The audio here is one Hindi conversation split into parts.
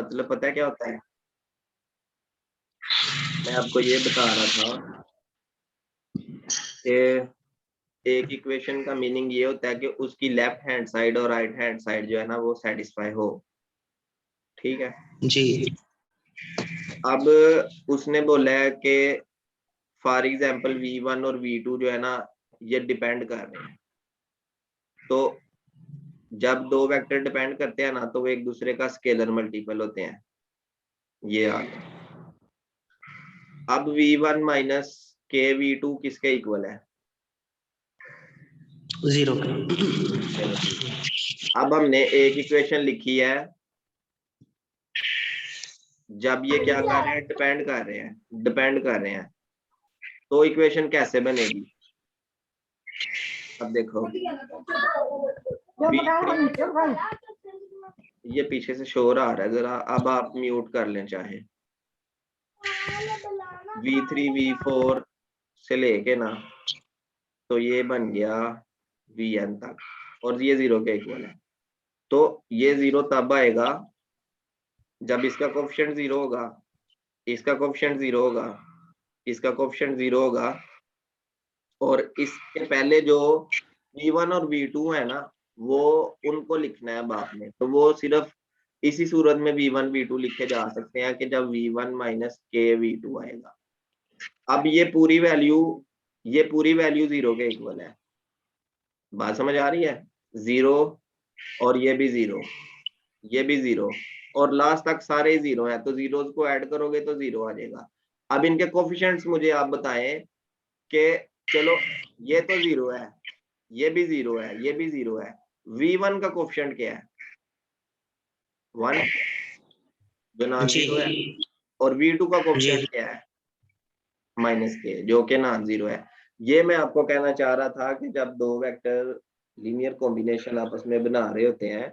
मतलब पता है क्या होता है? मैं आपको ये बता रहा था कि एक इक्वेशन का मीनिंग ये होता है कि उसकी लेफ्ट हैंड साइड और राइट हैंड साइड जो है ना वो सेटिस्फाई हो। ठीक है। जी। अब उसने बोला है कि फॉर एग्जाम्पल V1 और V2 जो है ना ये डिपेंड कर रहे हैं। तो जब दो वेक्टर डिपेंड करते हैं ना तो वो एक दूसरे का स्केलर मल्टीपल होते हैं। ये आ गया। अब V1 माइनस के V2 किसके इक्वल है? 0 के। चलो ठीक है। अब हमने एक इक्वेशन लिखी है जब ये क्या कर रहे हैं, डिपेंड कर रहे हैं। तो इक्वेशन कैसे बनेगी? अब देखो V3, ये पीछे से शोर आ रहा है जरा, अब आप म्यूट कर लें चाहे। V3 V4 से लेके ना तो ये बन गया Vn तक और ये 0 के इक्वल है। तो ये 0 तब आएगा जब इसका कोफिशिएंट 0 होगा, इसका कोफिशिएंट 0 होगा, इसका कोफिशिएंट 0 होगा और इसके पहले जो V1 और V2 है ना वो उनको लिखना है बाद में। तो वो सिर्फ इसी सूरत में V1 V2 लिखे जा सकते हैं कि जब V1 माइनस के V2 आएगा। अब ये पूरी वैल्यू 0 के इक्वल है। बात समझ आ रही है? 0 और ये भी 0, ये भी 0 और लास्ट तक सारे 0 है। तो जीरोस को ऐड करोगे तो 0 आ जाएगा। अब इनके कोफिशिएंट्स मुझे आप बताएं कि चलो ये तो 0 है, ये भी 0 है, ये भी 0 है। V1 का कोफिशिएंट क्या है? 1 जो नॉन जी। जीरो है। और V2 का जी। कोफिशिएंट क्या है? माइनस के जो कि नॉन जीरो है। ये मैं आपको कहना चाह रहा था कि जब दो वेक्टर लीनियर कॉम्बिनेशन आपस में बना रहे होते हैं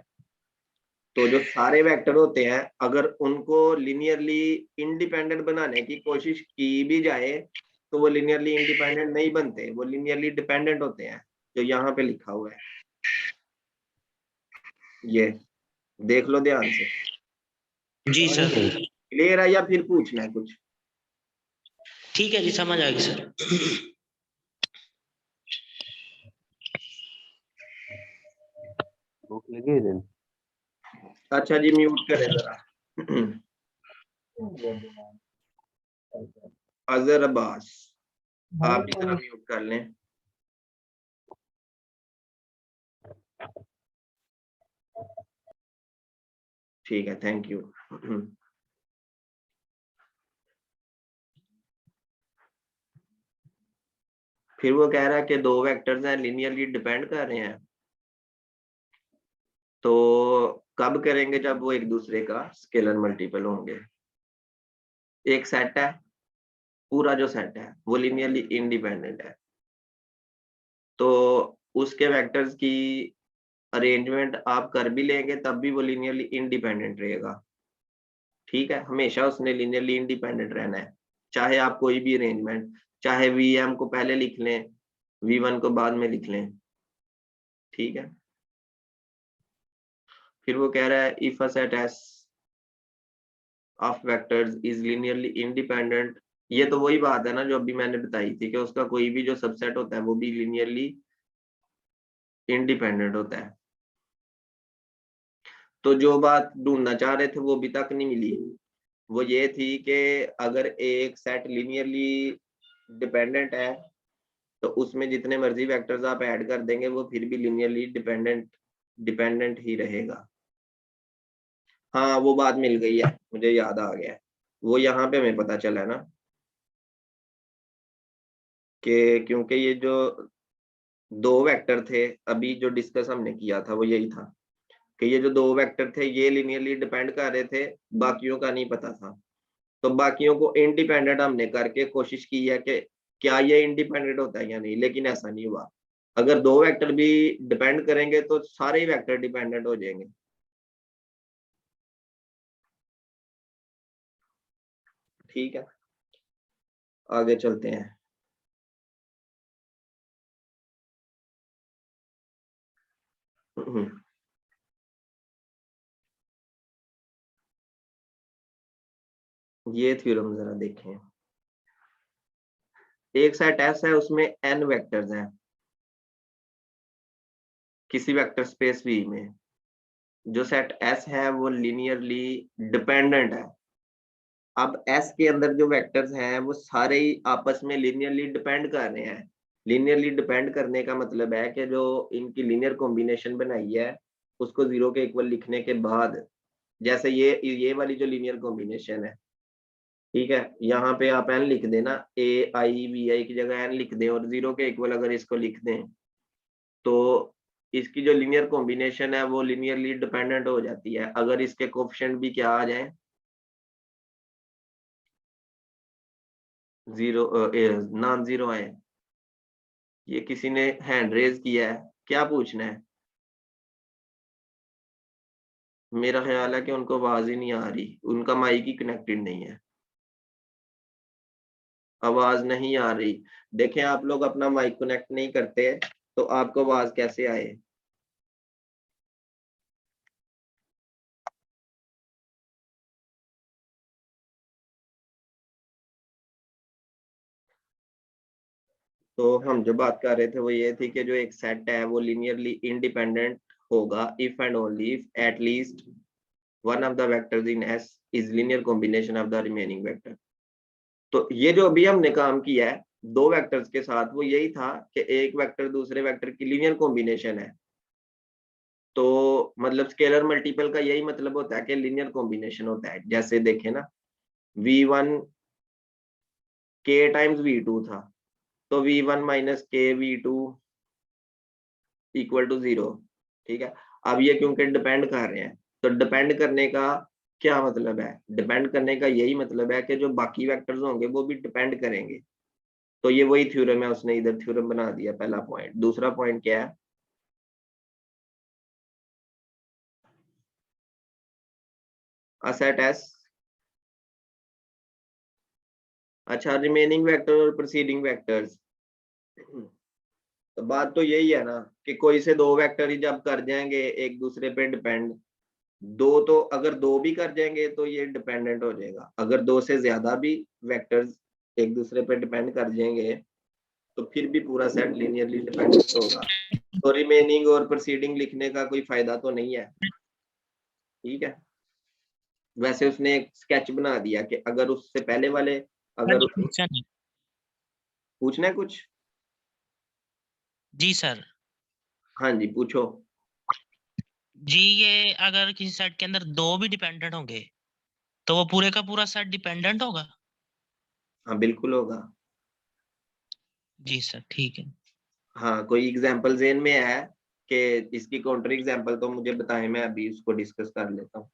तो जो सारे वेक्टर होते हैं अगर उनको लिनियरली इंडिपेंडेंट बनाने की कोशिश की भी जाए तो वो लिनियरली इंडिपेंडेंट नहीं बनते, वो लिनियरली डिपेंडेंट होते हैं, जो यहाँ पे लिखा हुआ है। ये देख लो ध्यान से। जी सर। क्लियर है या फिर पूछना है कुछ? ठीक है जी, समझ आ गई सर। भूख लगी है दिन। अच्छा जी, म्यूट करें जरा। अजहर अब्बास, आप भी जरा म्यूट कर लें। ठीक है, थैंक यू। फिर वो कह रहा है कि दो वेक्टर्स हैं लिनियरली डिपेंड कर रहे हैं, तो कब करेंगे? जब वो एक दूसरे का स्केलर मल्टीपल होंगे। एक सेट है, पूरा जो सेट है वो लिनियरली इंडिपेंडेंट है, तो उसके वेक्टर्स की अरेंजमेंट आप कर भी लेंगे तब भी वो लिनियरली इंडिपेंडेंट रहेगा। ठीक है, हमेशा उसने लिनियरली इंडिपेंडेंट रहना है, चाहे आप कोई भी अरेंजमेंट, चाहे Vm को पहले लिख लें, V1 को बाद में लिख लें। ठीक है। फिर वो कह रहा है if a set S of vectors is linearly independent. ये तो वही बात है ना जो अभी मैंने बताई थी कि उसका कोई भी जो सबसेट होता है वो भी लिनियरली इंडिपेंडेंट होता है। तो जो बात ढूंढना चाह रहे थे वो अभी तक नहीं मिली। वो ये थी कि अगर एक सेट लिनियरली डिपेंडेंट है तो उसमें जितने मर्जी वेक्टर्स आप ऐड कर देंगे वो फिर भी लिनियरली डिपेंडेंट ही रहेगा। हाँ, वो बात मिल गई है, मुझे याद आ गया है। वो यहाँ पे हमें पता चला ना कि क्योंकि ये जो दो वेक्टर थे अभी जो डिस्कस हमने किया था वो यही था कि ये जो दो वेक्टर थे ये लिनियरली डिपेंड कर रहे थे, बाकियों का नहीं पता था। तो बाकियों को इंडिपेंडेंट हमने करके कोशिश की है कि क्या ये इंडिपेंडेंट होता है या नहीं, लेकिन ऐसा नहीं हुआ। अगर दो वेक्टर भी डिपेंड करेंगे तो सारे ही वेक्टर डिपेंडेंट हो जाएंगे। ठीक है, आगे चलते हैं। ये थ्योरम जरा देखें। एक सेट एस है, उसमें n वेक्टर्स हैं किसी वेक्टर स्पेस V में। जो सेट S है वो लीनियरली डिपेंडेंट है। अब S के अंदर जो वेक्टर्स हैं वो सारे ही आपस में लीनियरली डिपेंड कर रहे हैं। लीनियरली डिपेंड करने का मतलब है कि जो इनकी लीनियर कॉम्बिनेशन बनाई है उसको 0 के इक्वल लिखने के बाद, जैसे ये वाली जो लीनियर कॉम्बिनेशन है, ठीक है, यहाँ पे आप n लिख देना, AIVI की जगह n लिख दें और 0 के इक्वल अगर इसको लिख दें तो इसकी जो लीनियर कॉम्बिनेशन है वो लीनियरली डिपेंडेंट हो जाती है अगर इसके कोएफिशिएंट भी क्या आ जाए, 0 नॉन जीरो आए। ये किसी ने हैंड रेज किया है, क्या पूछना है? मेरा ख्याल है कि उनको आवाज ही नहीं आ रही, उनका माइक ही कनेक्टेड नहीं है, आवाज नहीं आ रही। देखें, आप लोग अपना माइक कनेक्ट नहीं करते तो आपको आवाज कैसे आए? तो हम जो बात कर रहे थे वो ये थी कि जो एक सेट है वो लीनियरली इंडिपेंडेंट होगा if and only if at least one of the vectors in S is linear combination of the remaining vector. तो ये जो अभी हमने काम किया है दो वेक्टर्स के साथ, वो यही था कि एक वेक्टर दूसरे वेक्टर की लीनियर कॉम्बिनेशन है। तो मतलब स्केलर मल्टीपल का यही मतलब होता है कि लीनियर कॉम्बिनेशन होता है। जैसे देखें ना, V1 k टाइम्स V2 था, तो V1 माइनस के V2 इक्वल टू 0। ठीक है, अब ये क्योंकि डिपेंड कर रहे हैं, तो डिपेंड करने का क्या मतलब है? डिपेंड करने का यही मतलब है कि जो बाकी वेक्टर्स होंगे वो भी डिपेंड करेंगे। तो ये वही थ्योरम है, उसने इधर थ्योरम बना दिया, पहला पॉइंट। दूसरा पॉइंट क्या है? अ सेट एस, अच्छा, रिमेनिंग वेक्टर और प्रीसीडिंग वेक्टर्स। तो बात तो यही है ना कि कोई से दो वेक्टर ही जब कर जाएंगे एक दूसरे पे डिपेंड, दो तो अगर दो भी कर जाएंगे तो ये डिपेंडेंट हो जाएगा। अगर दो से ज्यादा भी वेक्टर्स एक दूसरे पे डिपेंड कर जाएंगे तो फिर भी पूरा सेट लीनियरली डिपेंडेंट होगा। तो रिमेनिंग और प्रीसीडिंग लिखने का कोई फायदा तो नहीं है। ठीक है, वैसे उसने एक स्केच बना दिया कि अगर उससे पहले वाले, हाँ अगर जी, क्वेश्चन। पूछना है कुछ। जी सर। हाँ जी, पूछो। जी, ये अगर किसी सेट के अंदर दो भी डिपेंडेंट होंगे तो वो पूरे का पूरा सेट डिपेंडेंट होगा? हाँ बिल्कुल होगा। जी सर, ठीक है। हाँ, कोई एग्जांपल ज़हन में है कि इसकी काउंटर एग्जांपल तो मुझे बताएं, मैं अभी उसको डिस्कस कर लेता हूँ।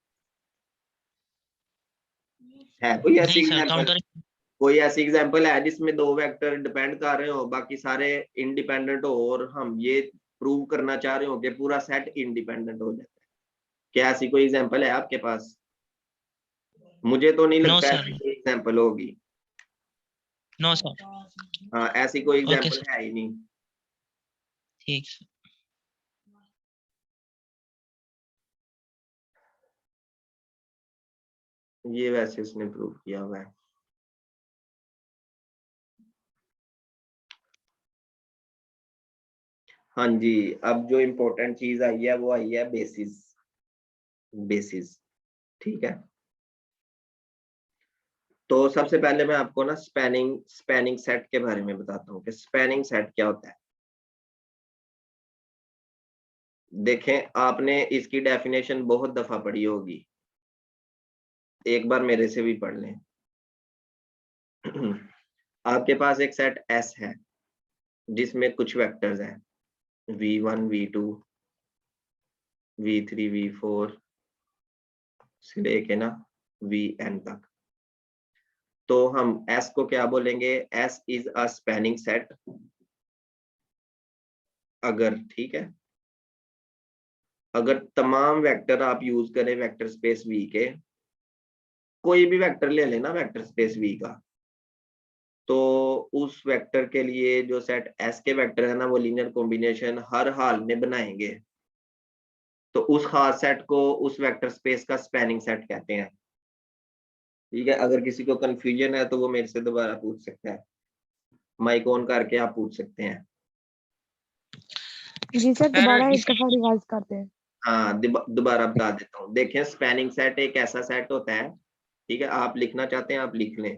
है कोई ऐसी नहीं सर, एग्जांपल? काउंटर। कोई ऐसी एग्जांपल है जिसमें दो वेक्टर डिपेंड कर रहे हो, बाकी सारे इंडिपेंडेंट हो, और हम ये प्रूव करना चाह रहे हो कि पूरा सेट इंडिपेंडेंट हो जाता है? क्या ऐसी कोई एग्जांपल है आपके पास? मुझे तो नहीं नो लगता सर। ऐसी कोई एग्जांपल होगी। No sir. हाँ, ऐसी कोई ओके एग्जांपल सर, है ही नहीं। ठीक सर। ये वैसे उसने प्रूव किया हुआ है। हाँ जी, अब जो इम्पोर्टेंट चीज आई है वो आई है बेसिस। बेसिस, ठीक है। तो सबसे पहले मैं आपको ना स्पैनिंग स्पैनिंग सेट के बारे में बताता हूँ कि स्पैनिंग सेट क्या होता है। देखें, आपने इसकी डेफिनेशन बहुत दफा पढ़ी होगी, एक बार मेरे से भी पढ़ लें। आपके पास एक सेट S है जिसमें कुछ वेक्टर्स हैं, V1 V2 V3 V4 से लेके ना Vn तक। तो हम S को क्या बोलेंगे? S is a spanning set अगर, ठीक है, अगर तमाम वेक्टर आप यूज करें वेक्टर स्पेस V के, कोई भी वेक्टर ले लेना वेक्टर स्पेस V का, तो उस वेक्टर के लिए जो सेट S के वेक्टर है ना वो लीनियर कॉम्बिनेशन हर हाल में बनाएंगे। तो उस खास सेट को उस वेक्टर स्पेस का स्पैनिंग सेट कहते हैं। ठीक है, अगर किसी को कंफ्यूजन है तो वो मेरे से दोबारा पूछ सकता है, माइक ऑन करके आप पूछ सकते हैं। जी सर, सर दोबारा एक इसके दफा रिवाइज करते हैं। हाँ, दोबारा बता देता हूँ। देखें, स्पैनिंग सेट एक ऐसा सेट होता है, ठीक है, आप लिखना चाहते हैं आप लिख लें।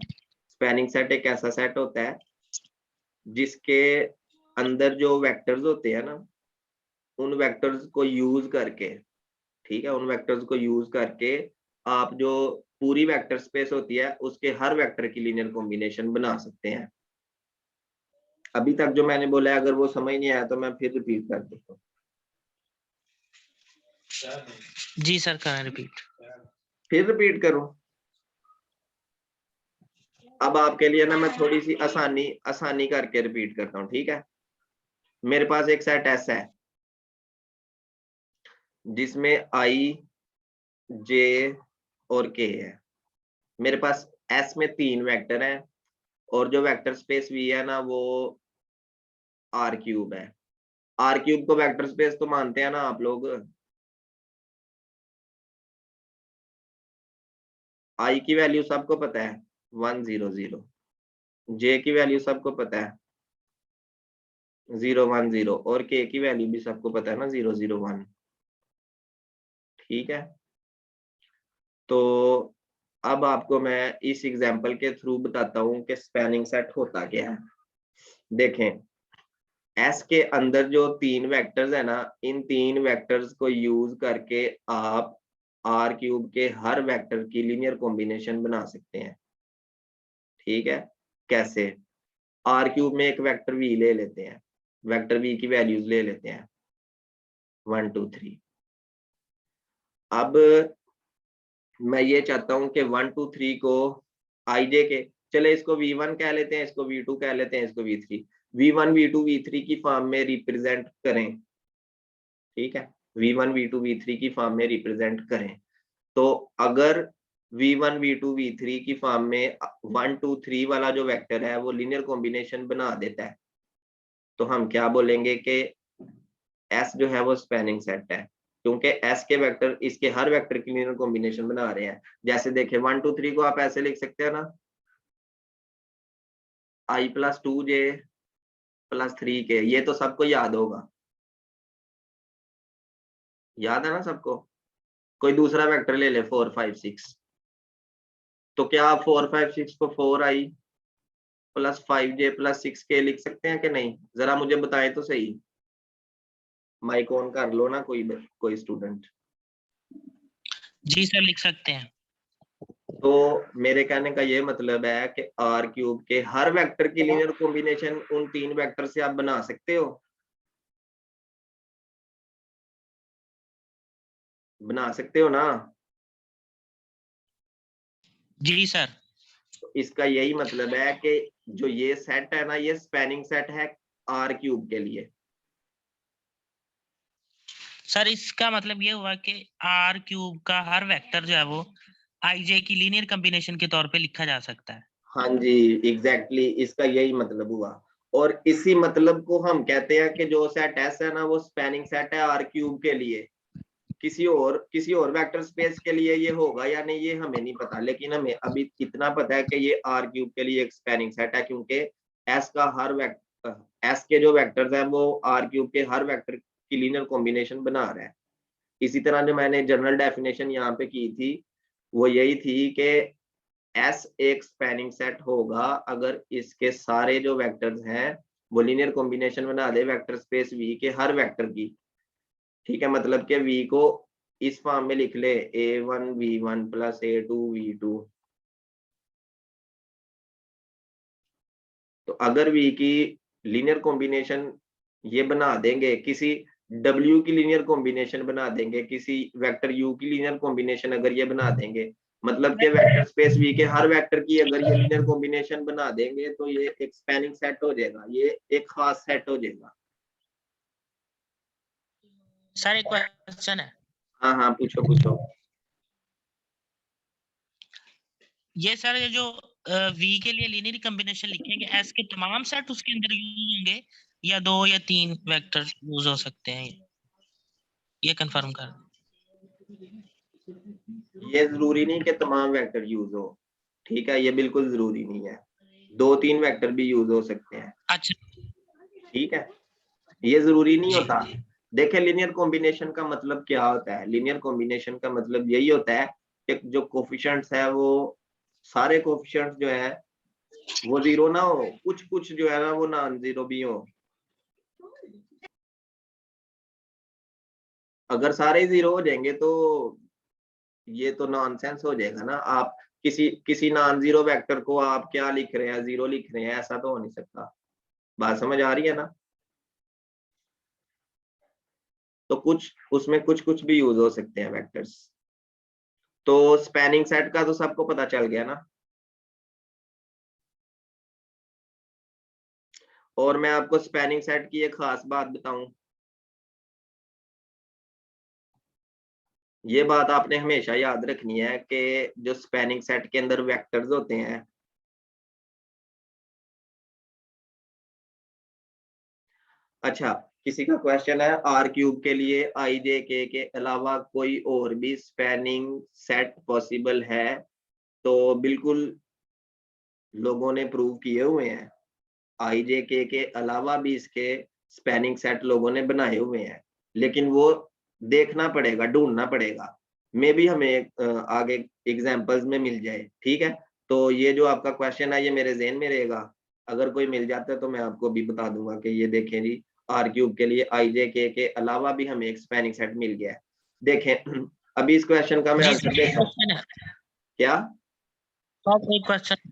स्पैनिंग सेट एक ऐसा सेट होता है जिसके अंदर जो वेक्टर्स होते हैं ना, उन वेक्टर्स को यूज करके, ठीक है, उन वेक्टर्स को यूज करके आप जो पूरी वेक्टर स्पेस होती है उसके हर वेक्टर की लीनियर कॉम्बिनेशन बना सकते हैं। अभी तक जो मैंने बोला है अगर वो समझ नहीं आया तो मैं फिर रिपीट कर देता हूँ। जी सर करें रिपीट। फिर रिपीट करूं? अब आपके लिए ना मैं थोड़ी सी आसानी करके रिपीट करता हूँ, ठीक है। मेरे पास एक सेट एस है जिसमें आई, जे और के है। मेरे पास एस में 3 वेक्टर हैं और जो वेक्टर स्पेस वी है ना वो आर क्यूब है। आर क्यूब को वेक्टर स्पेस तो मानते हैं ना आप लोग? आई की वैल्यू सबको पता है 1 0 0, जे की वैल्यू सबको पता है 0 1 0 और के की वैल्यू भी सबको पता है ना 0 0 1, ठीक है। तो अब आपको मैं इस एग्जांपल के थ्रू बताता हूं कि स्पैनिंग सेट होता क्या है। देखें, एस के अंदर जो 3 वेक्टर्स है ना, इन 3 वेक्टर्स को यूज करके आप आर क्यूब के हर वेक्टर की लीनियर कॉम्बिनेशन बना सकते हैं, ठीक है। कैसे? आर क्यूब में एक वेक्टर वी ले लेते हैं, वेक्टर वी की वैल्यूज ले लेते हैं 1 2 3। अब मैं ये चाहता हूं कि 1 2 3 को आई जे के, चले इसको V1 कह लेते हैं, इसको V2 कह लेते हैं, इसको V3, V1 V2 V3 की फॉर्म में रिप्रेजेंट करें, ठीक है। V1 V2 V3 की फॉर्म में रिप्रेजेंट करें। तो अगर V1 V2 V3 की फॉर्म में 1 2 3 वाला जो वेक्टर है वो लीनियर कॉम्बिनेशन बना देता है, तो हम क्या बोलेंगे कि S जो है वो स्पैनिंग सेट है, क्योंकि S के वेक्टर इसके हर वेक्टर की लीनियर कॉम्बिनेशन बना रहे हैं। जैसे देखिए 1 2 3 को आप ऐसे लिख सकते हैं ना, I + 2j + 3k, ये तो सबको याद होगा, याद है ना सबको। कोई दूसरा वेक्टर ले ले 4 5 6, तो क्या आप 4 5 6 को 4i + 5j + 6k लिख सकते हैं कि नहीं? जरा मुझे बताएं तो सही। माइक ऑन कर लो ना कोई स्टूडेंट। जी सर लिख सकते हैं। तो मेरे कहने का ये मतलब है कि आर क्यूब के हर वेक्टर की लीनियर कॉम्बिनेशन उन 3 वेक्टर से आप बना सकते हो, बना सकते हो ना? जी सर। तो इसका यही मतलब है कि जो ये सेट है ना, ये स्पैनिंग सेट है आर क्यूब के लिए। सर इसका मतलब ये हुआ कि आर क्यूब का हर वेक्टर जो है वो आई जे की लीनियर कॉम्बिनेशन के तौर पे लिखा जा सकता है। हाँ जी, एग्जैक्टली इसका यही मतलब हुआ। और इसी मतलब को हम कहते हैं कि जो सेट एस है ना वो स्पैनिंग सेट है आर क्यूब के लिए। किसी और वेक्टर स्पेस के लिए ये होगा या नहीं ये हमें नहीं पता, लेकिन हमें अभी इतना पता है कि ये आर क्यूब के लिए एक स्पैनिंग सेट है, क्योंकि एस का हर वेक्टर, एस के जो वेक्टर्स हैं वो आर क्यूब के हर वेक्टर की लीनियर कॉम्बिनेशन बना रहा है। इसी तरह जो मैंने जनरल डेफिनेशन यहाँ पे की थी वो यही थी कि एस एक स्पैनिंग सेट होगा अगर इसके सारे जो वेक्टर्स हैं वो लीनियर कॉम्बिनेशन बना दे वेक्टर स्पेस वी के हर वेक्टर की, ठीक है। मतलब कि वी को इस फॉर्म में लिख ले a1 v1 + a2 v2। तो अगर वी की लीनियर कॉम्बिनेशन ये बना देंगे, किसी W की लीनियर कॉम्बिनेशन बना देंगे, किसी वेक्टर U की लीनियर कॉम्बिनेशन अगर ये बना देंगे, मतलब कि वेक्टर स्पेस V के हर वेक्टर की अगर ये लीनियर कॉम्बिनेशन बना देंगे तो ये एक स्पैनिंग सेट हो जाएगा, ये एक खास सेट हो जाएगा। सर एक क्वेश्चन है। हाँ हाँ, पूछो पूछो। ये सर ये जो वी के लिए लीनियर कॉम्बिनेशन लिखेंगे, एस के तमाम सेट उसके अंदर यूज होंगे या 2 या 3 वेक्टर यूज हो सकते हैं, ये कंफर्म कर। ये जरूरी नहीं कि तमाम वेक्टर यूज हो, ठीक है, ये बिल्कुल जरूरी नहीं है, 2-3 वेक्टर भी यूज हो सकते हैं। अच्छा ठीक है, ये जरूरी नहीं जी होता। देखिए लीनियर कॉम्बिनेशन का मतलब क्या होता है, लीनियर कॉम्बिनेशन का मतलब यही होता है कि जो कोफिशिएंट्स है वो सारे कोफिशिएंट्स जो है वो जीरो ना हो, कुछ कुछ जो है ना वो नॉन जीरो भी हो। अगर सारे जीरो हो जाएंगे तो ये तो नॉनसेंस हो जाएगा ना। आप किसी किसी नॉन जीरो वेक्टर को आप क्या लिख रहे हैं, जीरो लिख रहे हैं, ऐसा तो हो नहीं सकता। बात समझ आ रही है ना। तो कुछ उसमें कुछ कुछ भी यूज हो सकते हैं वेक्टर्स। तो स्पैनिंग सेट का तो सबको पता चल गया ना। और मैं आपको स्पैनिंग सेट की एक खास बात बताऊं, ये बात आपने हमेशा याद रखनी है कि जो स्पैनिंग सेट के अंदर वेक्टर्स होते हैं, अच्छा किसी का क्वेश्चन है आर क्यूब के लिए आई जे के अलावा कोई और भी स्पैनिंग सेट पॉसिबल है, तो बिल्कुल लोगों ने प्रूव किए हुए हैं। आई जे के अलावा भी इसके स्पैनिंग सेट लोगों ने बनाए हुए हैं, लेकिन वो देखना पड़ेगा, ढूंढना पड़ेगा। मे भी हमें आगे एग्जाम्पल्स में मिल जाए। ठीक है, तो ये जो आपका क्वेश्चन है ये मेरे ज़हन में रहेगा। अगर कोई मिल जाता है तो मैं आपको भी बता दूंगा कि ये देखें जी, आर क्यूब के लिए आई जे के अलावा भी हमें एक स्पैनिंग सेट मिल गया है। देखें अभी इस क्वेश्चन का मैं जी आंसर सर एक देता हूँ। क्वेश्चन है क्या सर, एक क्वेश्चन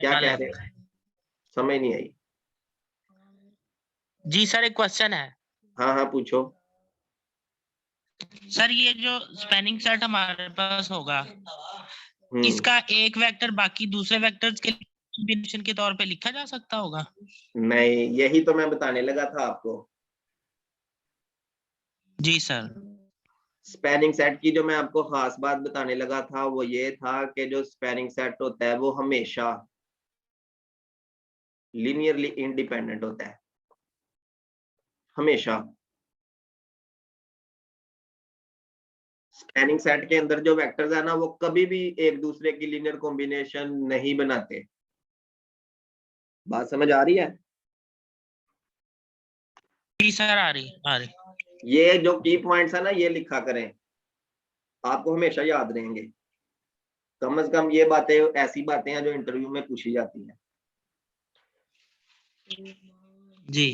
क्या निकाले कह रहे हो, समझ नहीं आई। जी सर, एक क्वेश्चन है हाँ हाँ पूछो। सर। ये जो स्पैनिंग सेट हमारे पास होगा, हम्म, इसका एक वेक्टर बाकी दूसरे वेक्टर्स के कॉम्बिनेशन के तौर पे लिखा जा सकता होगा? नहीं यही तो मैं बताने लगा था आपको। जी सर। स्पैनिंग सेट की जो मैं आपको खास बात बताने लगा था वो ये था कि जो स्पैनिंग सेट होता है वो हमेशा लीनियरली इंडिपेंडेंट होता है, हमेशा। स्पैनिंग सेट के अंदर जो वेक्टर्स है ना वो कभी भी एक दूसरे की लीनियर कॉम्बिनेशन नहीं बनाते। बात समझ आ रही है। जी सर, आ रही। ये जो की पॉइंट्स है ना ये लिखा करें, आपको हमेशा याद रहेंगे। कम से कम ये बातें ऐसी बातें हैं जो इंटरव्यू में पूछी जाती हैं। जी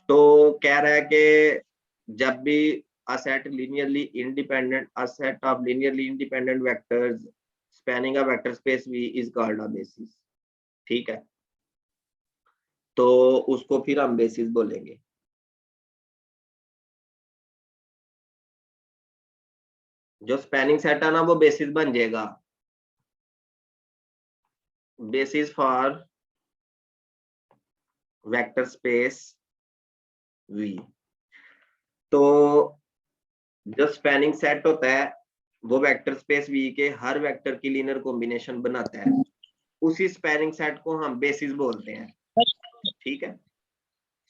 तो कह रहा है कि जब भी a set linearly independent, a set of linearly independent vectors spanning a vector space V is called a basis। ठीक है, तो उसको फिर हम बेसिस बोलेंगे। जो स्पैनिंग सेट है ना वो बेसिस बन जाएगा, basis for vector space V। तो जो स्पैनिंग सेट होता है वो वेक्टर स्पेस V के हर वेक्टर की लीनियर कॉम्बिनेशन बनाता है, उसी स्पैनिंग सेट को हम बेसिस बोलते हैं। ठीक है,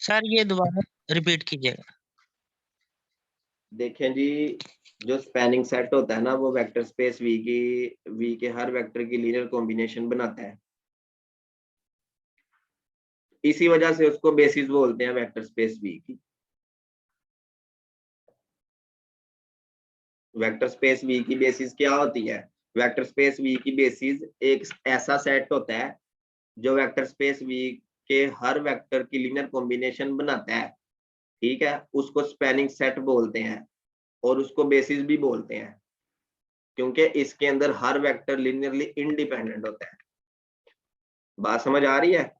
सर, ये दोबारा रिपीट कीजिएगा। देखें जी, जो स्पैनिंग सेट होता है ना वो वेक्टर स्पेस वी के हर वेक्टर की लीनियर कॉम्बिनेशन बनाता है, इसी वजह से उसको बेसिस बोलते हैं वेक्टर स्पेस वी की। वेक्टर स्पेस वी की बेसिस क्या होती है, वेक्टर स्पेस वी की बेसिस एक ऐसा सेट होता है जो वेक्टर स्पेस वी के हर वेक्टर की लीनियर कॉम्बिनेशन बनाता है। ठीक है, उसको स्पैनिंग सेट बोलते हैं और उसको बेसिस भी बोलते हैं, क्योंकि इसके अंदर हर वेक्टर लीनियरली इंडिपेंडेंट होता है। बात समझ आ रही है।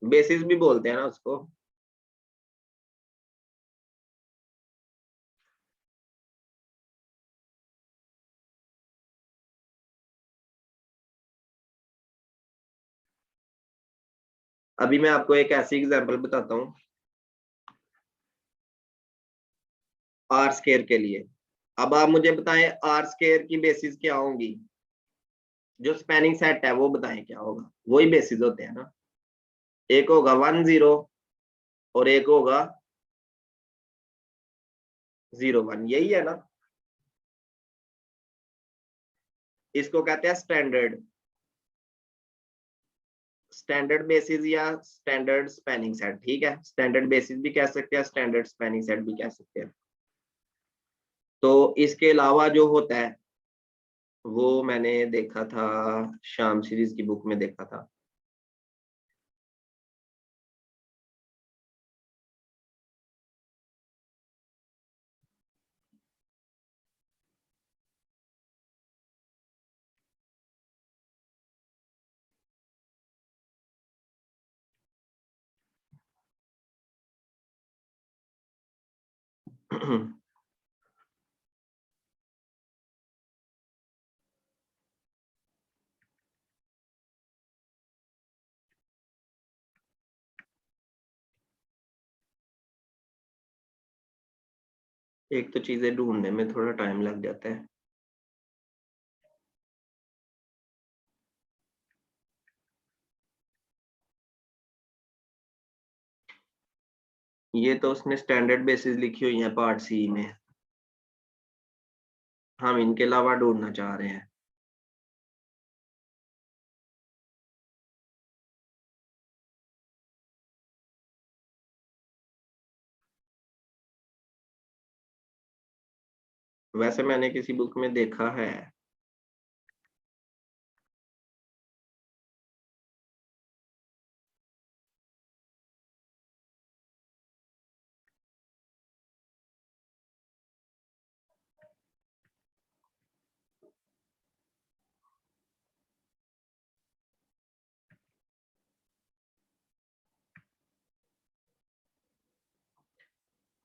बेसिस भी बोलते हैं ना उसको। अभी मैं आपको एक ऐसी एग्जांपल बताता हूँ आर स्केयर के लिए। अब आप मुझे बताएं आर स्केयर की बेसिस क्या होंगी, जो स्पैनिंग सेट है वो बताएं क्या होगा। वही बेसिस होते हैं ना, एक होगा 1 0 और एक होगा 0 1, यही है ना। इसको कहते हैं स्टैंडर्ड बेसिस या स्टैंडर्ड स्पैनिंग सेट। ठीक है, स्टैंडर्ड बेसिस भी कह सकते हैं, स्टैंडर्ड स्पैनिंग सेट भी कह सकते हैं। तो इसके अलावा जो होता है वो मैंने देखा था, शाम सीरीज की बुक में देखा था। एक तो चीजें ढूंढने में थोड़ा टाइम लग जाता है। ये तो उसने स्टैंडर्ड बेसिस लिखी हुई है पार्ट सी में, हम इनके अलावा ढूंढना चाह रहे हैं। वैसे मैंने किसी बुक में देखा है।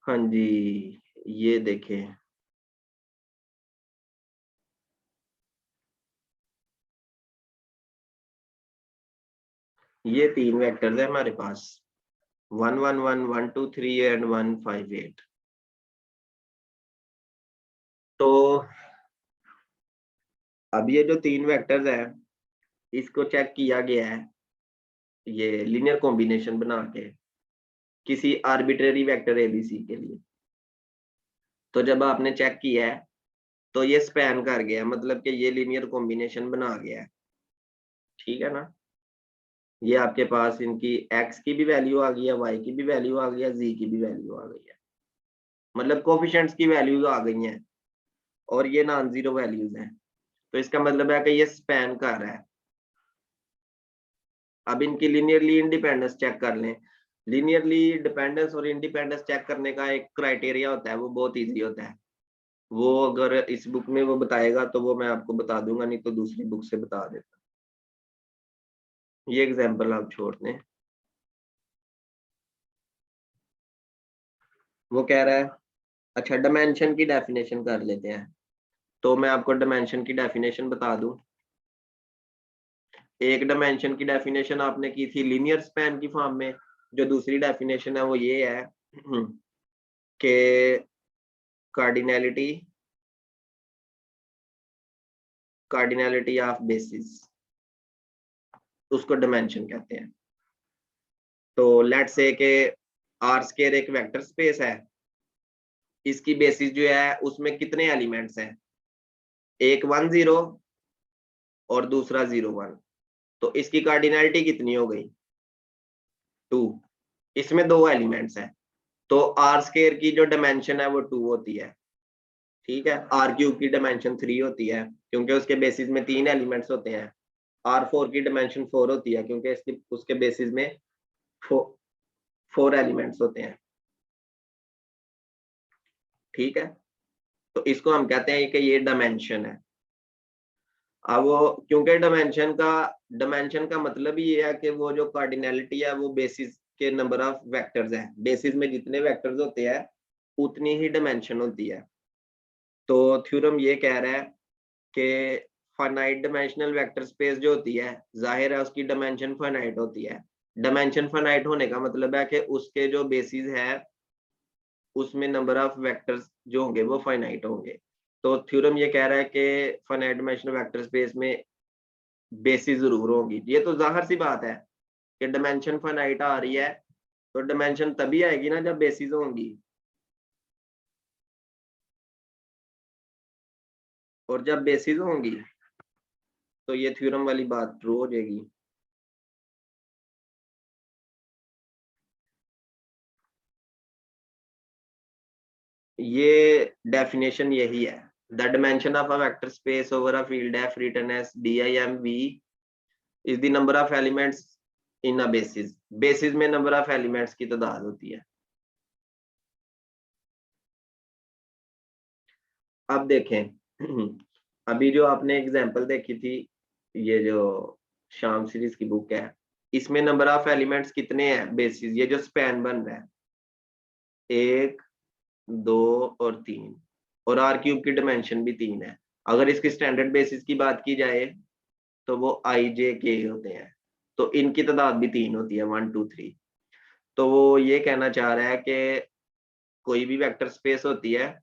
हाँ जी, ये देखें, ये 3 वेक्टर्स है हमारे पास, 1 1 1 1 2 3 एंड 1 5 8। तो अब ये जो 3 वेक्टर्स है, इसको चेक किया गया है ये लीनियर कॉम्बिनेशन बना के किसी आर्बिट्रेरी वेक्टर एबीसी के लिए। तो जब आपने चेक किया है तो ये स्पैन कर गया, मतलब कि ये लीनियर कॉम्बिनेशन बना गया है। ठीक है ना, ये आपके पास इनकी x की भी वैल्यू आ गई है, y की भी वैल्यू आ गई है, z की भी वैल्यू आ गई है, मतलब कोफिशिएंट्स की वैल्यूज आ गई हैं और ये नॉन जीरो वैल्यूज हैं। तो इसका मतलब है कि ये स्पैन कर रहा है। अब इनकी लीनियरली इंडिपेंडेंस चेक कर लें। लीनियरली डिपेंडेंस और इंडिपेंडेंस चेक करने का एक क्राइटेरिया होता है, वो बहुत इजी होता है। वो अगर इस बुक में वो बताएगा तो वो मैं आपको बता दूंगा, नहीं तो दूसरी बुक से बता देता। ये एग्जांपल आप छोड़ दें। वो कह रहा है, अच्छा डायमेंशन की डेफिनेशन कर लेते हैं। तो मैं आपको डायमेंशन की डेफिनेशन बता दूं। एक डायमेंशन की डेफिनेशन आपने की थी लीनियर स्पैन की फॉर्म में, जो दूसरी डेफिनेशन है वो ये है कि कार्डिनैलिटी कार्डिनैलिटी ऑफ बेसिस, उसको डायमेंशन कहते हैं। तो लेट्स से के आर स्क्वायर एक वेक्टर स्पेस है, इसकी बेसिस जो है उसमें कितने एलिमेंट्स हैं, एक 1 0 और दूसरा 0 1। तो इसकी कार्डिनैलिटी कितनी हो गई, 2। इसमें 2 एलिमेंट्स हैं, तो आर स्क्वायर की जो डायमेंशन है वो 2 होती है। ठीक है, आर क्यूब की डायमेंशन 3 होती है क्योंकि उसके बेसिस में 3 एलिमेंट्स होते हैं। आर 4 की डायमेंशन 4 होती है क्योंकि इसकी उसके बेसिस में 4 एलिमेंट्स होते हैं। ठीक है, तो इसको हम कहते हैं कि ये डायमेंशन है। अब वो क्योंकि डायमेंशन का मतलब ही ये है कि वो जो कार्डिनैलिटी है वो बेसिस के नंबर ऑफ वेक्टर्स है, बेसिस में जितने वेक्टर्स होते हैं उतनी ही डायमेंशन होती है। तो थ्योरम ये कह रहा है कि फाइनाइट डायमेंशनल वेक्टर स्पेस जो होती है, जाहिर है उसकी डायमेंशन फाइनाइट होती है। डायमेंशन फाइनाइट होने का मतलब है कि उसके जो बेसिस है उसमें नंबर ऑफ वेक्टर्स जो होंगे वो फाइनाइट होंगे। तो थ्योरम ये कह रहा है कि फाइनाइट डायमेंशनल वेक्टर स्पेस में बेसिस जरूर होगी। ये तो जाहिर सी बात है कि डायमेंशन फाइनाइट आ रही है तो डायमेंशन तभी आएगी ना जब बेसिस होंगी। और जब बेसिस होंगी तो ये थ्योरम वाली बात ट्रू हो जाएगी। ये डेफिनेशन यही है। The dimension of a vector space over a field f written as DIMV is the number of elements in a basis। Basis में नंबर ऑफ एलिमेंट्स की तादाद होती है। अब देखें अभी जो आपने एग्जांपल देखी थी, ये जो शाम सीरीज की बुक है, इसमें नंबर ऑफ एलिमेंट्स कितने हैं बेसिस, ये जो स्पैन बन रहा है 1 2 और 3, और आर क्यूब की डायमेंशन भी 3 है। अगर इसकी स्टैंडर्ड बेसिस की बात की जाए तो वो आई जे के होते हैं, तो इनकी तादाद भी 3 होती है 1 2 3। तो वो ये कहना चाह रहा है कि कोई भी वेक्टर स्पेस होती है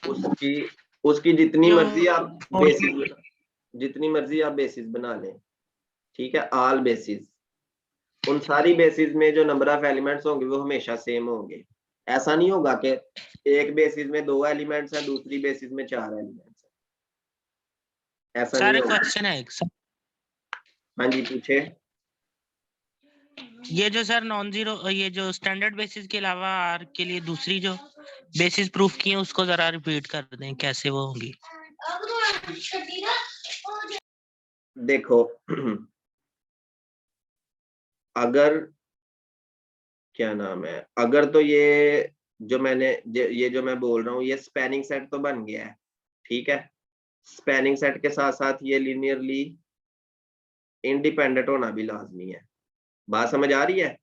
उसकी उसकी जितनी मर्जी आप बेसिस बना लें, ठीक है, ऑल बेसिस, उन सारी बेसिस में जो नंबर ऑफ एलिमेंट्स होंगे वो हमेशा सेम होंगे। ऐसा नहीं होगा कि एक बेसिस में 2 एलिमेंट्स हैं, दूसरी बेसिस में 4 एलिमेंट्स हैं, ऐसा नहीं सारे होगा। क्वेश्चन है एक सर। हाँ जी पूछे। ये जो सर नॉन जीरो, ये जो स्टैंडर्ड बेसिस के अलावा आर के लिए दूसरी जो बेसिस प्रूफ की है उसको जरा रिपीट कर दें, कैसे वो होंगी। देखो अगर क्या नाम है, अगर तो ये जो मैं बोल रहा हूँ ये स्पैनिंग सेट तो बन गया है, ठीक है। स्पैनिंग सेट के साथ साथ ये लीनियरली इंडिपेंडेंट होना भी लाजमी है। बात समझ आ रही है?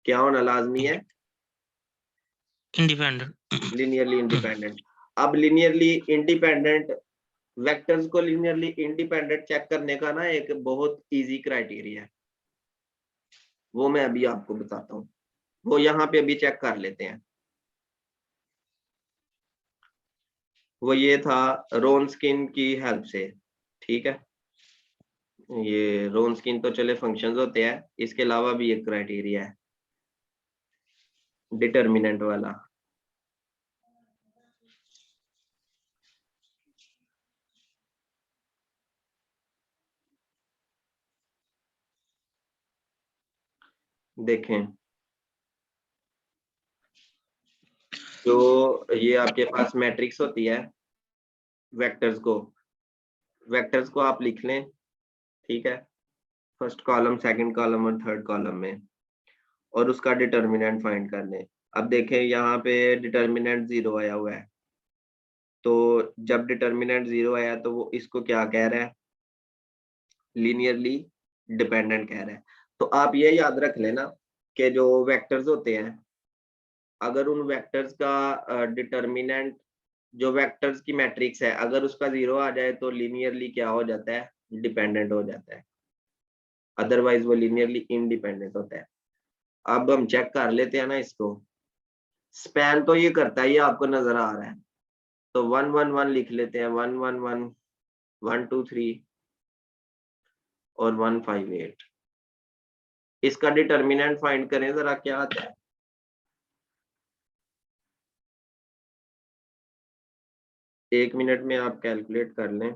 क्या होना लाजमी है? इंडिपेंडेंट। Linearly independent. अब लीनियरली इंडिपेंडेंट वेक्टर्स को लीनियरली इंडिपेंडेंट चेक करने का ना एक बहुत इजी क्राइटेरिया है, वो मैं अभी आपको बताता हूँ। वो यहाँ पे अभी चेक कर लेते हैं। वो ये था रोनस्किन की हेल्प से, ठीक है। ये रोनस्किन तो चले फंक्शंस होते हैं, इसके अलावा भी एक क्राइटेरिया है डिटर्मिनेंट वाला। देखें जो ये आपके पास मैट्रिक्स होती है, वेक्टर्स को आप लिख लें, ठीक है, फर्स्ट कॉलम, सेकंड कॉलम और थर्ड कॉलम में, और उसका डिटर्मिनेंट फाइंड कर लें। अब देखें यहाँ पे डिटर्मिनेंट 0 आया हुआ है, तो जब डिटर्मिनेंट 0 आया तो वो इसको क्या कह रहा है, लीनियरली डिपेंडेंट कह रहा है। तो आप ये याद रख लेना कि जो वेक्टर्स होते हैं, अगर उन वेक्टर्स का डिटर्मिनेंट, जो वेक्टर्स की मैट्रिक्स है, अगर उसका 0 आ जाए तो लीनियरली क्या हो जाता है, डिपेंडेंट हो जाता है, अदरवाइज वो लीनियरली इंडिपेंडेंट होता है। अब हम चेक कर लेते हैं ना इसको। स्पैन तो ये करता है, ये आपको नजर आ रहा है, तो 1 1 1 लिख लेते हैं, 1 1 1 1 2 3 और 1 5 8। इसका डिटर्मिनेंट फाइंड करें जरा, क्या आता है। एक मिनट में आप कैलकुलेट कर लें।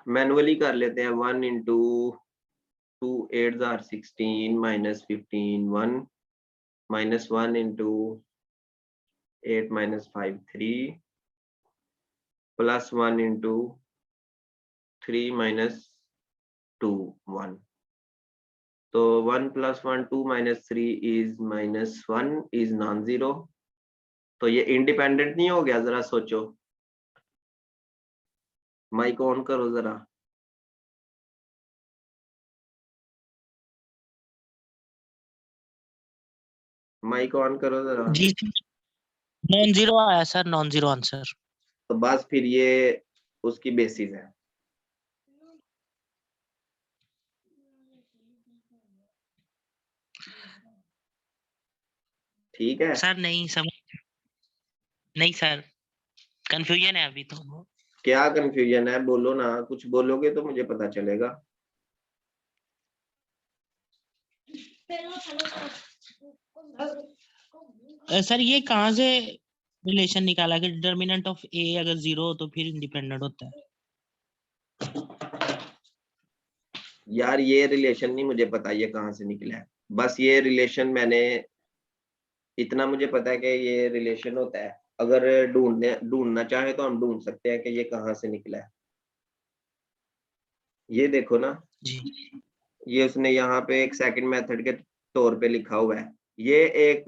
मैनुअली कर लेते हैं। 1 into 2 8 are 16 minus 15 1 minus 1 into 8 minus 5 3 plus 1 into 3 minus 2 1। तो 1 plus 1 2 minus 3 is minus 1 is non zero. तो ये इंडिपेंडेंट नहीं हो गया? जरा सोचो, माइक ऑन करो जरा। माइक ऑन करो जरा। जी नॉन जीरो आया सर, नॉन जीरो आंसर। तो बस फिर ये उसकी बेसिस है, ठीक है। सर नहीं समझ, नहीं सर कंफ्यूजन है अभी तो। क्या कंफ्यूजन है? बोलो ना, कुछ बोलोगे तो मुझे पता चलेगा। सर ये कहाँ से रिलेशन निकाला कि डिटर्मिनेंट ऑफ ए अगर 0 हो तो फिर इंडिपेंडेंट होता है? यार ये रिलेशन नहीं मुझे पता ये कहाँ से निकला है, बस ये रिलेशन मैंने इतना मुझे पता है कि ये रिलेशन होता है। अगर ढूंढना चाहे तो हम ढूंढ सकते हैं कि ये कहाँ से निकला है। ये देखो ना, जी ये उसने यहाँ पे एक सेकंड मेथड के तौर पे लिखा हुआ है। ये एक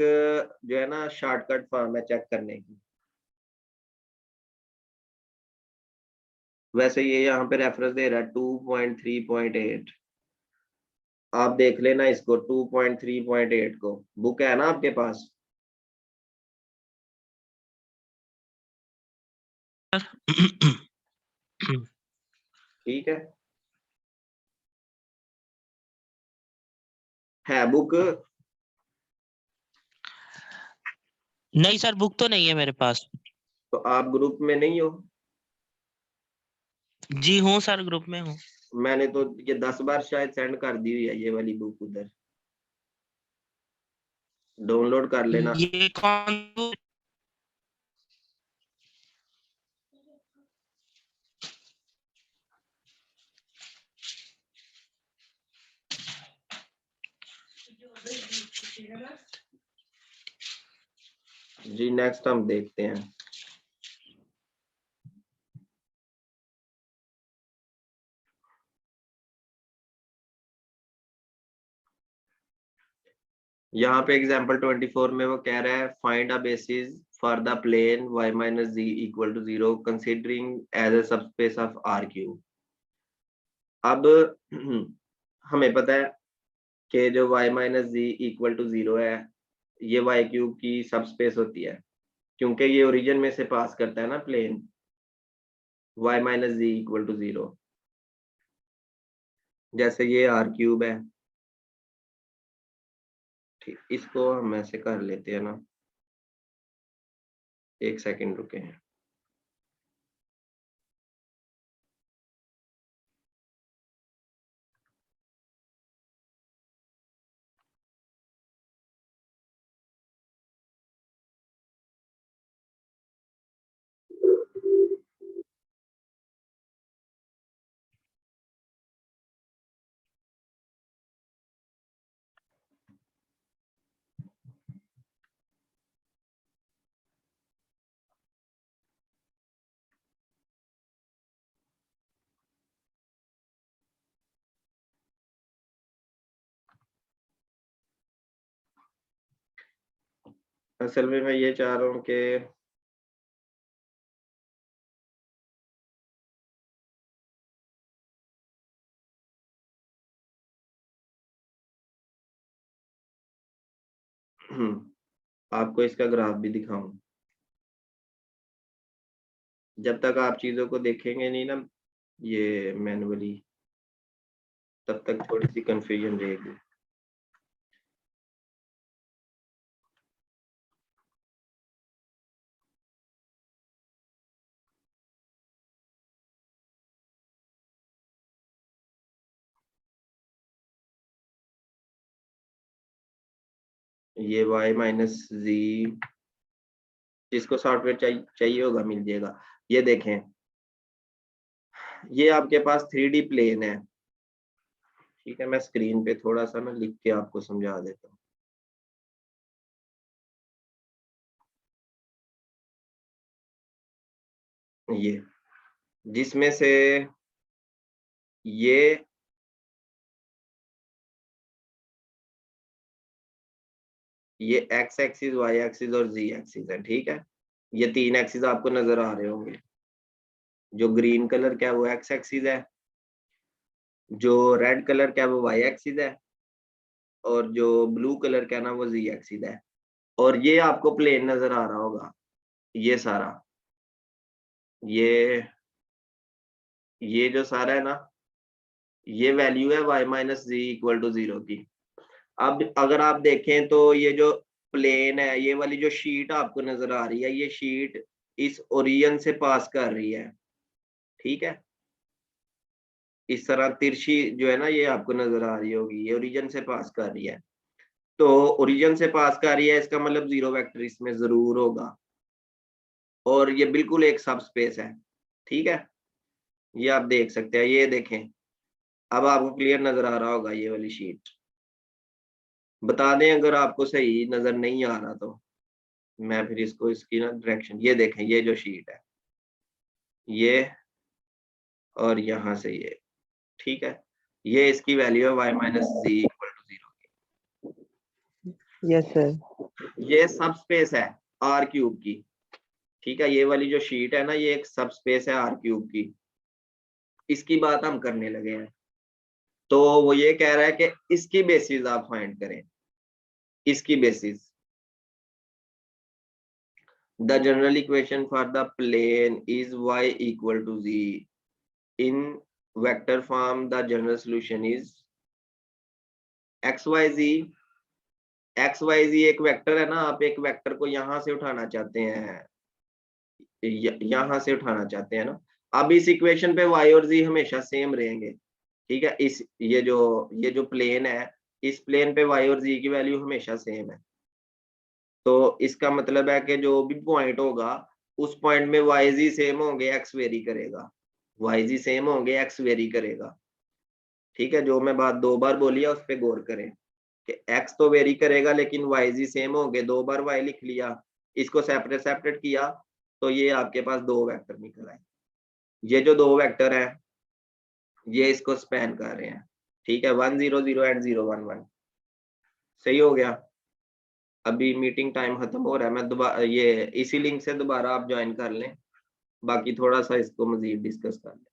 जो है ना शॉर्टकट फॉर्म है चेक करने की। वैसे ये यहाँ पे रेफरेंस दे रहा है 2.3.8। आप देख लेना इसको 2.3.8 को, बुक है ना आपके पास? ठीक है बुक? नहीं सर, बुक तो नहीं है मेरे पास। तो आप ग्रुप में नहीं हो? जी हूँ सर, ग्रुप में हूँ। मैंने तो ये 10 बार शायद सेंड कर दी हुई है ये वाली बुक, उधर डाउनलोड कर लेना। ये कौन? जी नेक्स्ट हम देखते हैं। यहाँ पे एग्जांपल 24 में वो कह रहा है find a basis for the plane y minus Z equal to 0 considering as a subspace of R cube. अब हमें पता है कि जो y minus Z equal to 0 है, ये y क्यूब की सबस्पेस होती है, क्योंकि ये ओरिजिन में से पास करता है ना plane y minus Z equal to 0। जैसे ये आर क्यूब है, ठीक, इसको हम ऐसे कर लेते हैं ना, एक सेकंड रुके हैं। असल में मैं ये चाह रहा हूँ कि आपको इसका ग्राफ भी दिखाऊं। जब तक आप चीजों को देखेंगे नहीं ना ये मैनुअली, तब तक थोड़ी सी कंफ्यूजन रहेगी। ये y माइनस जी, जिसको सॉफ्टवेयर चाहिए होगा मिल जाएगा। ये देखें, ये आपके पास 3D प्लेन है। ठीक है, मैं स्क्रीन पे थोड़ा सा ना लिख के आपको समझा देता हूँ। ये जिसमें से ये x एक्सिस, y एक्सिस और z एक्सिस है। ठीक है, ये 3 एक्सिस आपको नजर आ रहे होंगे। जो ग्रीन कलर क्या है वो x एक्सिस है, जो रेड कलर क्या है वो y एक्सिस है, और जो ब्लू कलर क्या है ना वो z एक्सिस है। और ये आपको प्लेन नजर आ रहा होगा, ये सारा, ये ये जो सारा है ना, ये वैल्यू है y minus Z equal to 0 की। अब अगर आप देखें तो ये जो प्लेन है, ये वाली जो शीट आपको नजर आ रही है, ये शीट इस ओरिजिन से पास कर रही है। ठीक है, इस तरह तिरछी जो है ना ये आपको नजर आ रही होगी, ये ओरिजिन से पास कर रही है। तो ओरिजिन से पास कर रही है, इसका मतलब 0 वेक्टर इसमें जरूर होगा, और ये बिल्कुल एक सब स्पेस है। ठीक है, ये आप देख सकते हैं, ये देखें, अब आपको क्लियर नजर आ रहा होगा ये वाली शीट। बता दें अगर आपको सही नजर नहीं आ रहा तो मैं फिर इसको इसकी ना डायरेक्शन, ये देखें, ये जो शीट है ये, और यहाँ से ये, ठीक है, ये इसकी वैल्यू है y minus z equal to 0। Yes sir. ये सब स्पेस है R क्यूब की। ठीक है, ये वाली जो शीट है ना, ये एक सब स्पेस है R क्यूब की, इसकी बात हम करने लगे हैं। तो वो ये कह रहा है कि इसकी बेसिस आप फाइंड करें, इसकी basis. The general equation for the plane is y equal to z. In vector form, the general solution is xyz. xyz एक वेक्टर है ना, आप एक वेक्टर को यहां से उठाना चाहते हैं, यहां से उठाना चाहते हैं ना। अब इस इक्वेशन पे y और z हमेशा सेम रहेंगे। ठीक है, इस ये जो प्लेन है, इस प्लेन पे y और z की वैल्यू हमेशा सेम है। तो इसका मतलब है कि जो भी पॉइंट होगा, उस पॉइंट में वाई जी सेम होंगे, एक्स वेरी करेगा। वाई जी सेम होंगे, एक्स वेरी करेगा। ठीक है, जो मैं बात 2 बार बोली है उस पर गौर करें कि एक्स तो वेरी करेगा लेकिन वाई जी सेम होंगे। 2 बार वाई लिख लिया, इसको सेपरेट सेपरेट किया, तो ये आपके पास 2 वेक्टर निकल आए। ये जो 2 वेक्टर है ये इसको स्पैन कर रहे हैं। ठीक है, 1 0 0 एंड 0 1 1। सही हो गया। अभी मीटिंग टाइम खत्म हो रहा है, मैं दोबारा ये इसी लिंक से दोबारा आप ज्वाइन कर लें, बाकी थोड़ा सा इसको मजीद डिस्कस कर लें।